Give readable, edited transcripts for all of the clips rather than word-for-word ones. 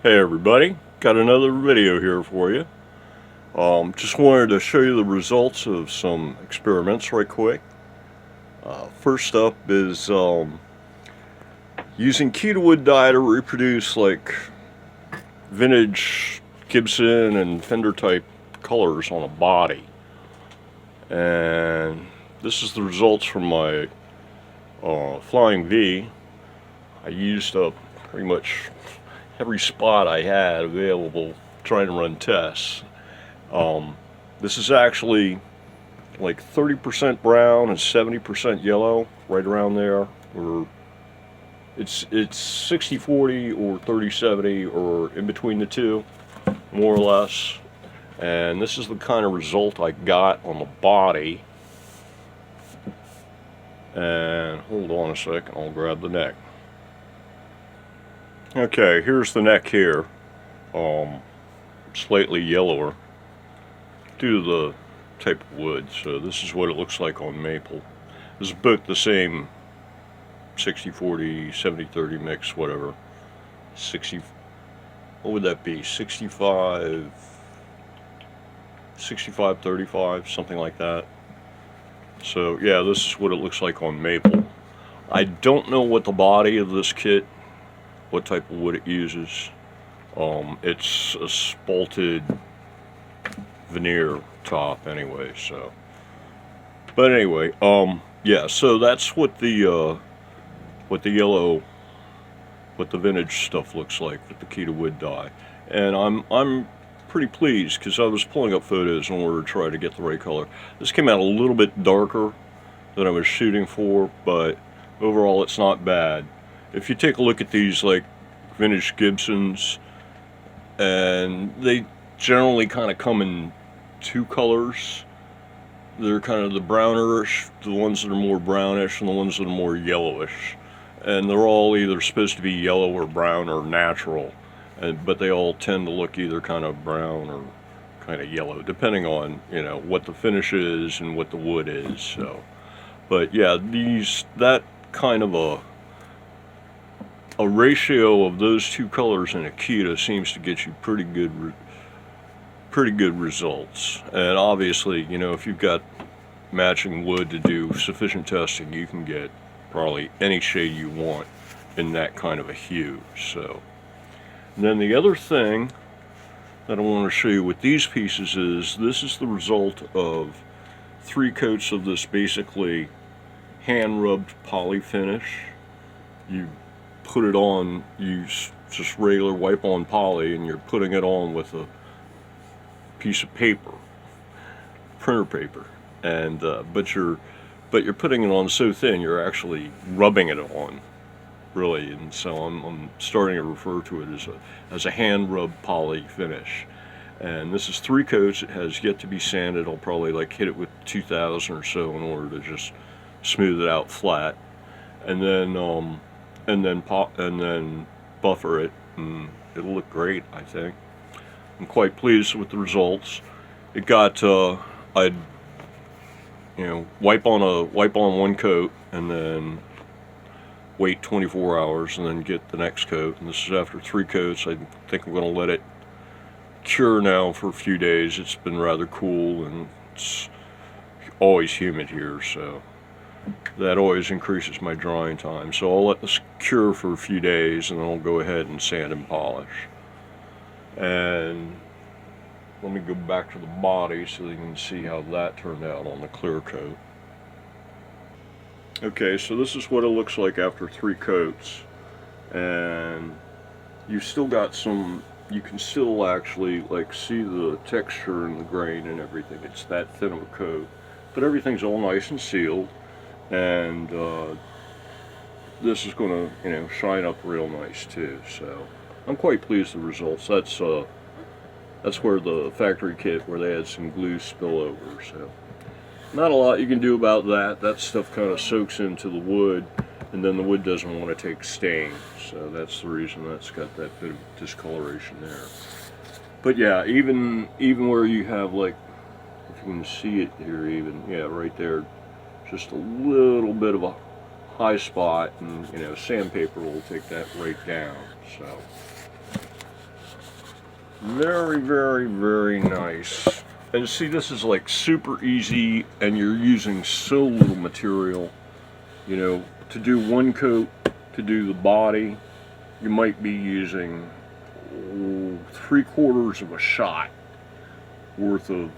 Hey everybody, got another video here for you. Just wanted to show you the results of some experiments right quick. First up is using Keda wood dye to reproduce like vintage Gibson and Fender type colors on a body. And this is the results from my Flying V. I used up pretty much every spot I had available trying to run tests. This is actually like 30% brown and 70% yellow, right around there. Or it's 60-40 or 30-70 or in between the two, more or less. And this is the kind of result I got on the body. And hold on a second, I'll grab the neck. Okay, here's the neck here. Slightly yellower due to the type of wood. So this is what it looks like on maple. This is both the same 60-40, 70-30 mix, whatever. 60, what would that be? 65-35, something like that. So yeah, this is what it looks like on maple. I don't know what the body of this kit, what type of wood it uses. It's a spalted veneer top anyway, so. But anyway, yeah, so that's what the yellow, what the vintage stuff looks like with the Keda wood dye. And I'm pretty pleased because I was pulling up photos in order to try to get the right color. This came out a little bit darker than I was shooting for, but overall it's not bad. If you take a look at these like vintage Gibsons, and they generally kind of come in two colors. They're kind of the brownerish, the ones that are more brownish, and the ones that are more yellowish. And they're all either supposed to be yellow or brown or natural, but they all tend to look either kind of brown or kind of yellow, depending on, you know, what the finish is and what the wood is. So, but yeah, that kind of a ratio of those two colors in a Keda seems to get you pretty good results. And obviously, you know, if you've got matching wood to do sufficient testing, you can get probably any shade you want in that kind of a hue. So, and then the other thing that I want to show you with these pieces is this is the result of 3 coats of this basically hand rubbed poly finish. You put it on, use just regular wipe on poly, and you're putting it on with a piece of paper, printer paper, and but you're putting it on so thin you're actually rubbing it on, really. And so I'm starting to refer to it as a hand rub poly finish. And this is 3 coats. It has yet to be sanded. I'll probably like hit it with 2000 or so in order to just smooth it out flat, and then buffer it, and it'll look great, I think. I'm quite pleased with the results. It got I'd, you know, wipe on one coat and then wait 24 hours and then get the next coat. And this is after 3 coats. I think I'm going to let it cure now for a few days. It's been rather cool and it's always humid here, so that always increases my drying time. So I'll let this cure for a few days and then I'll go ahead and sand and polish. And let me go back to the body so you can see how that turned out on the clear coat. Okay, so this is what it looks like after 3 coats. And you've still got some, you can still actually like see the texture and the grain and everything. It's that thin of a coat. But everything's all nice and sealed. And this is going to, you know, shine up real nice too. So I'm quite pleased with the results. That's where the factory kit, where they had some glue spillover. So not a lot you can do about that. That stuff kind of soaks into the wood, and then the wood doesn't want to take stain. So that's the reason that's got that bit of discoloration there. But yeah, even where you have, like, if you can see it here, even, yeah, right there, just a little bit of a high spot, and, you know, sandpaper will take that right down. So Very, very, very nice. And see, this is like super easy, and you're using so little material. You know, to do one coat, to do the body, you might be using 3/4 of a shot worth of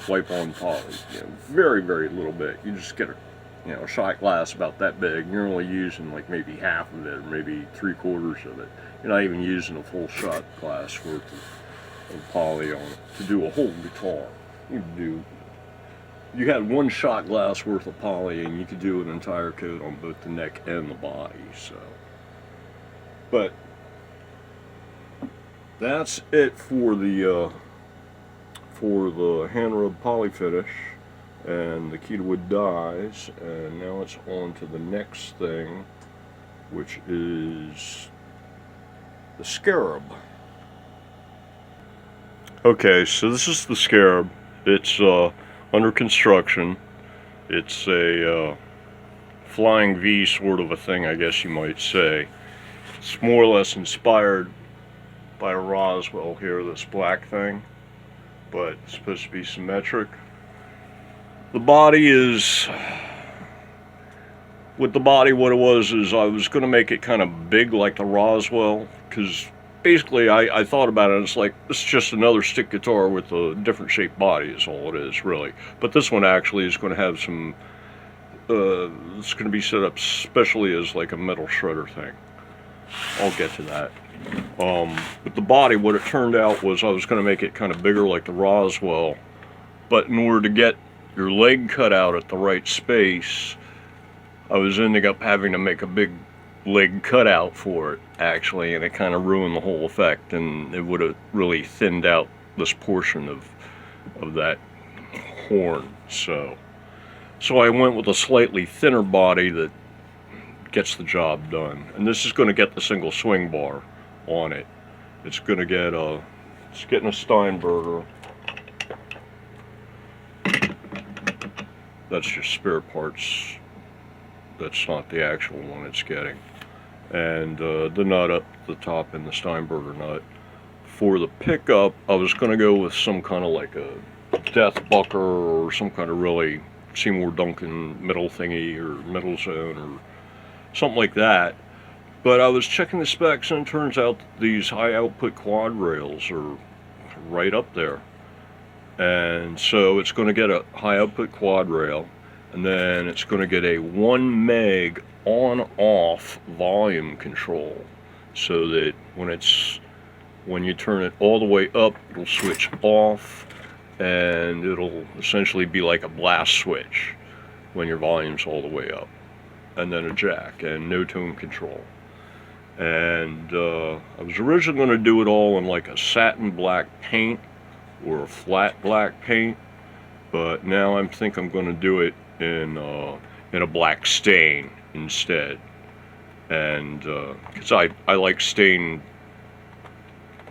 wipe-on poly. You know, very, very little bit. You just get a shot glass about that big. You're only using like maybe half of it, or maybe 3/4 of it. You're not even using a full shot glass worth of poly on it to do a whole guitar. You had one shot glass worth of poly, and you could do an entire coat on both the neck and the body. So, but that's it for the hand rub poly finish and the Keda wood dyes. And now it's on to the next thing, which is the Scarab. Okay, so this is the Scarab. It's under construction. It's a flying V sort of a thing, I guess you might say. It's more or less inspired by a Roswell here, this black thing, but it's supposed to be symmetric. The body is, with the body, what it was is I was going to make it kind of big like the Roswell, because basically I thought about it, and it's like, this is just another stick guitar with a different shaped body is all it is, really. But this one actually is going to have some, it's going to be set up specially as like a metal shredder thing. I'll get to that. With the body, what it turned out was I was going to make it kind of bigger like the Roswell, but in order to get your leg cut out at the right space, I was ending up having to make a big leg cutout for it, actually, and it kind of ruined the whole effect, and it would have really thinned out this portion of that horn. So I went with a slightly thinner body that gets the job done. And this is going to get the single swing bar on it. It's going to get it's getting a Steinberger. That's just spare parts. That's not the actual one it's getting. And the nut up the top and the Steinberger nut. For the pickup, I was going to go with some kind of like a Death Bucker or some kind of really Seymour Duncan metal thingy or metal zone or something like that. But I was checking the specs, and it turns out that these high output quad rails are right up there. And so it's going to get a high output quad rail, and then it's going to get a 1 meg on-off volume control, so that when you turn it all the way up, it'll switch off, and it'll essentially be like a blast switch when your volume's all the way up. And then a jack and no tone control. And I was originally going to do it all in like a satin black paint or a flat black paint, but now I think I'm going to do it in a black stain instead. And because I like stained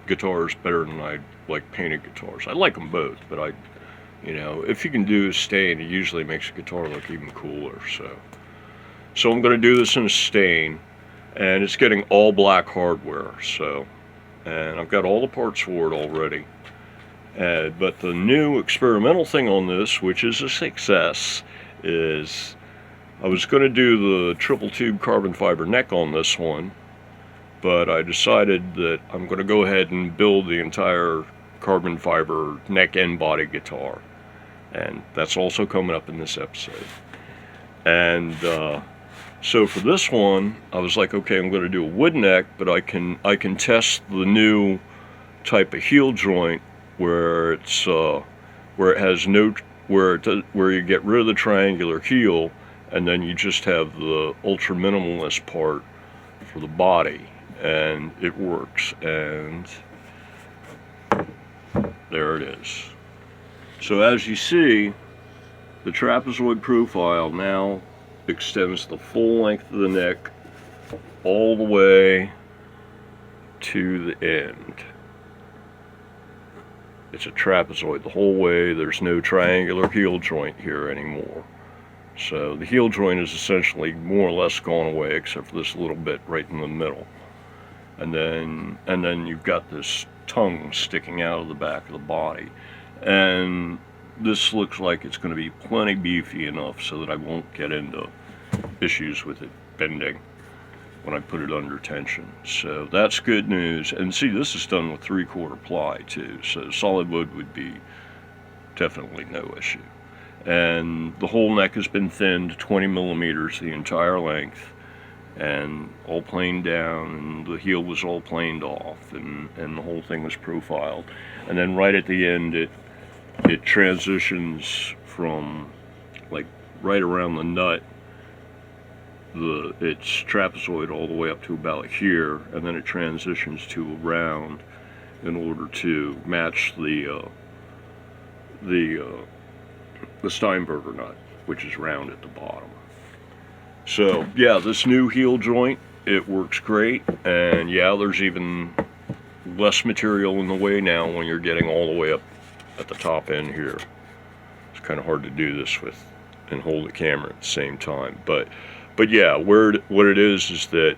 guitars better than I like painted guitars. I like them both, but if you can do a stain, it usually makes a guitar look even cooler. So I'm going to do this in a stain, and it's getting all black hardware. And I've got all the parts for it already. But the new experimental thing on this, which is a success, is I was going to do the triple tube carbon fiber neck on this one, but I decided that I'm going to go ahead and build the entire carbon fiber neck and body guitar. And that's also coming up in this episode. And so for this one, I was like, okay, I'm going to do a wood neck, but I can test the new type of heel joint where it's where you get rid of the triangular heel, and then you just have the ultra minimalist part for the body, and it works. And there it is. So as you see, the trapezoid profile now extends the full length of the neck all the way to the end. It's a trapezoid the whole way. There's no triangular heel joint here anymore. So the heel joint is essentially more or less gone away, except for this little bit right in the middle. and then you've got this tongue sticking out of the back of the body, and this looks like it's going to be plenty beefy enough so that I won't get into issues with it bending when I put it under tension. So that's good news. And see, this is done with 3/4 ply too, so solid wood would be definitely no issue. And the whole neck has been thinned 20 millimeters the entire length, and all planed down, and the heel was all planed off, and the whole thing was profiled. And then right at the end, it transitions from, like, right around the nut, it's trapezoid all the way up to about here, and then it transitions to a round in order to match the Steinberger nut, which is round at the bottom. So yeah, this new heel joint, it works great, and yeah, there's even less material in the way now when you're getting all the way up at the top end here. It's kind of hard to do this with and hold the camera at the same time, but yeah, what it is that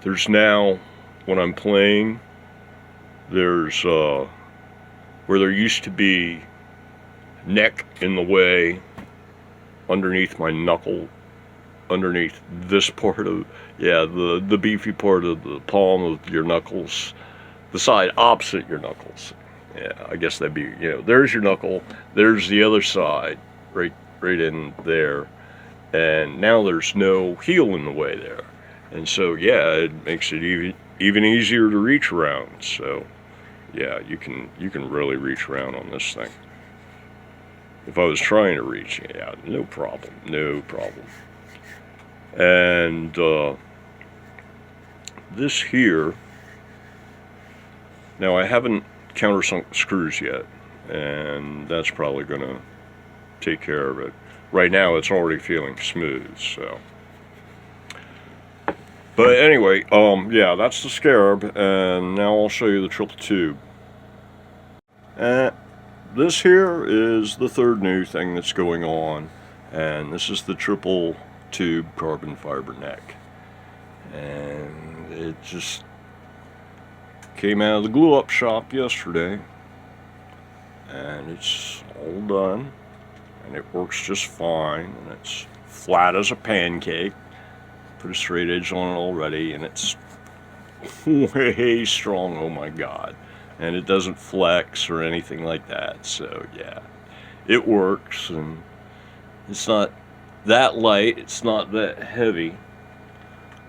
there's now, when I'm playing, there's where there used to be neck in the way underneath my knuckle, underneath this part of, yeah, the beefy part of the palm of your knuckles, the side opposite your knuckles. Yeah, I guess that'd be, you know, there's your knuckle, there's the other side, right in there, and now there's no heel in the way there, and so yeah, it makes it even easier to reach around. So yeah, you can really reach around on this thing. If I was trying to reach, yeah, no problem. And this here, now I haven't countersunk the screws yet, and that's probably going to take care of it. Right now it's already feeling smooth, so. But anyway, yeah, that's the Scarab, and now I'll show you the triple tube. This here is the third new thing that's going on, and this is the triple tube carbon fiber neck. And it just came out of the glue up shop yesterday, and it's all done, and it works just fine, and it's flat as a pancake. Put a straight edge on it already, and it's way strong, oh my god. And it doesn't flex or anything like that, so yeah, it works, and it's not that light, it's not that heavy.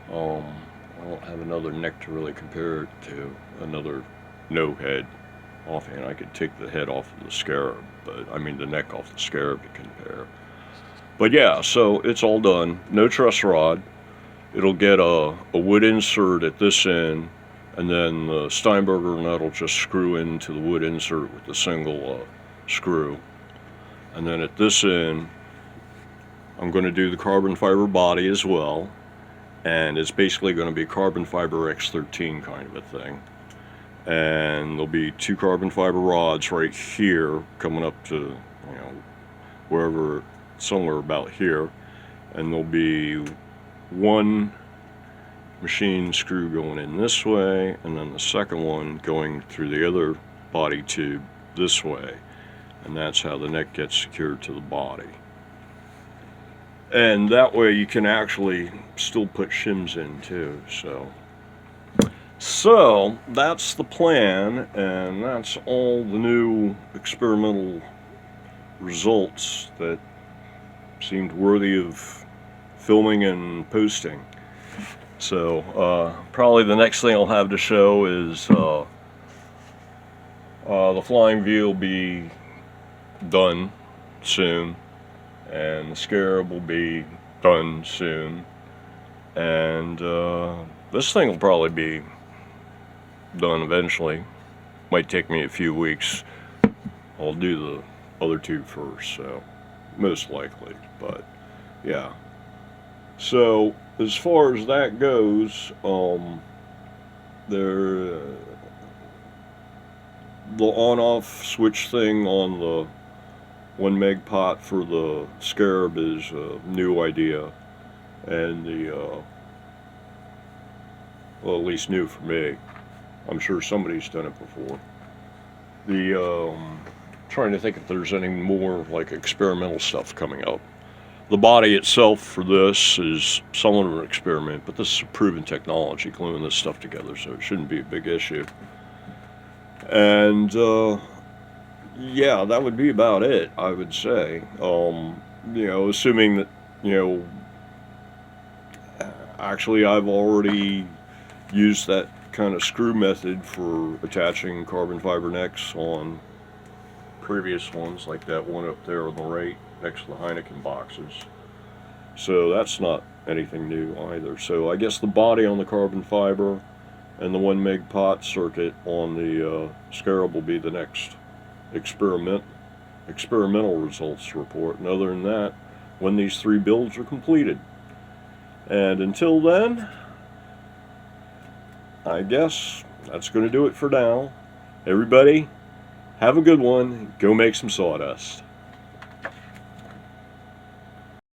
I don't have another neck to really compare it to, another no head offhand. I could take the head off of the Scarab, but I mean the neck off the Scarab to compare. But yeah, so it's all done, no truss rod. It'll get a wood insert at this end, and then the Steinberger nut will just screw into the wood insert with a single screw. And then at this end, I'm going to do the carbon fiber body as well, and it's basically going to be carbon fiber X13 kind of a thing. And there'll be 2 carbon fiber rods right here coming up to, you know, wherever, somewhere about here, and there'll be 1 machine screw going in this way, and then the second one going through the other body tube this way, and that's how the neck gets secured to the body. And that way you can actually still put shims in too. So that's the plan, and that's all the new experimental results that seemed worthy of filming and posting. So probably the next thing I'll have to show is the flying V will be done soon, and the Scarab will be done soon, and this thing will probably be done eventually. Might take me a few weeks. I'll do the other two first, so most likely, but yeah. So as far as that goes, the on-off switch thing on the 1 meg pot for the Scarab is a new idea, and Well, at least new for me. I'm sure somebody's done it before. The trying to think if there's any more like experimental stuff coming up. The body itself for this is somewhat of an experiment, but this is a proven technology, gluing this stuff together, so it shouldn't be a big issue. And yeah, that would be about it, I would say. Assuming that, actually I've already used that kind of screw method for attaching carbon fiber necks on previous ones, like that one up there on the right next to the Heineken boxes. So that's not anything new either. So I guess the body on the carbon fiber and the 1 meg pot circuit on the Scarab will be the next experimental results to report. And other than that, when these 3 builds are completed. And until then, I guess that's going to do it for now. Everybody, have a good one. Go make some sawdust.